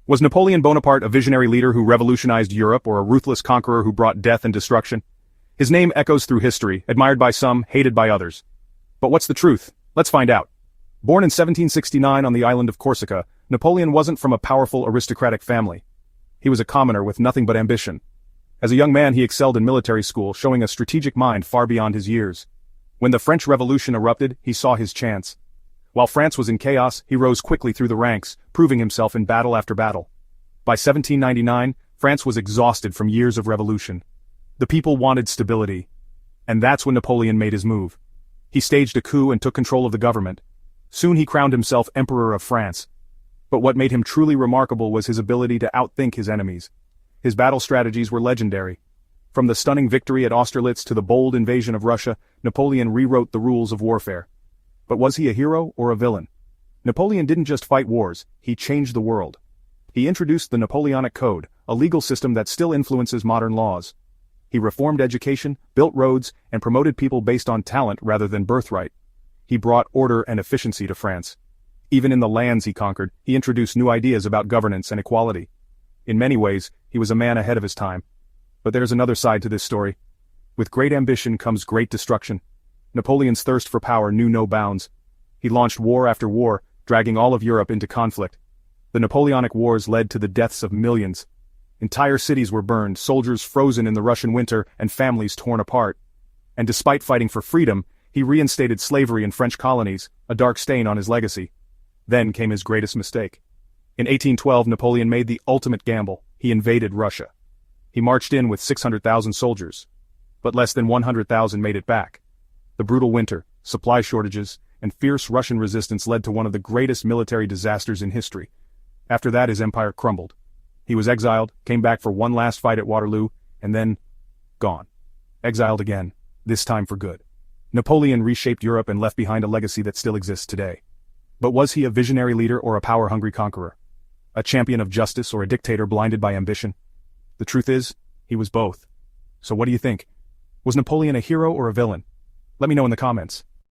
Was Napoleon Bonaparte a visionary leader who revolutionized Europe or a ruthless conqueror who brought death and destruction? His name echoes through history, admired by some, hated by others. But what's the truth? Let's find out. Born in 1769 on the island of Corsica, Napoleon wasn't from a powerful aristocratic family. He was a commoner with nothing but ambition. As a young man he excelled in military school, showing a strategic mind far beyond his years. When the French Revolution erupted, he saw his chance. While France was in chaos, he rose quickly through the ranks, proving himself in battle after battle. By 1799, France was exhausted from years of revolution. The people wanted stability. And that's when Napoleon made his move. He staged a coup and took control of the government. Soon he crowned himself Emperor of France. But what made him truly remarkable was his ability to outthink his enemies. His battle strategies were legendary. From the stunning victory at Austerlitz to the bold invasion of Russia, Napoleon rewrote the rules of warfare. But was he a hero or a villain? Napoleon didn't just fight wars, he changed the world. He introduced the Napoleonic Code, a legal system that still influences modern laws. He reformed education, built roads, and promoted people based on talent rather than birthright. He brought order and efficiency to France. Even in the lands he conquered, he introduced new ideas about governance and equality. In many ways, he was a man ahead of his time. But there's another side to this story. With great ambition comes great destruction. Napoleon's thirst for power knew no bounds. He launched war after war, dragging all of Europe into conflict. The Napoleonic Wars led to the deaths of millions. Entire cities were burned, soldiers frozen in the Russian winter, and families torn apart. And despite fighting for freedom, he reinstated slavery in French colonies, a dark stain on his legacy. Then came his greatest mistake. In 1812, Napoleon made the ultimate gamble. He invaded Russia. He marched in with 600,000 soldiers. But less than 100,000 made it back. The brutal winter, supply shortages, and fierce Russian resistance led to one of the greatest military disasters in history. After that his empire crumbled. He was exiled, came back for one last fight at Waterloo, and then gone. Exiled again, this time for good. Napoleon reshaped Europe and left behind a legacy that still exists today. But was he a visionary leader or a power-hungry conqueror? A champion of justice or a dictator blinded by ambition? The truth is, he was both. So what do you think? Was Napoleon a hero or a villain? Let me know in the comments.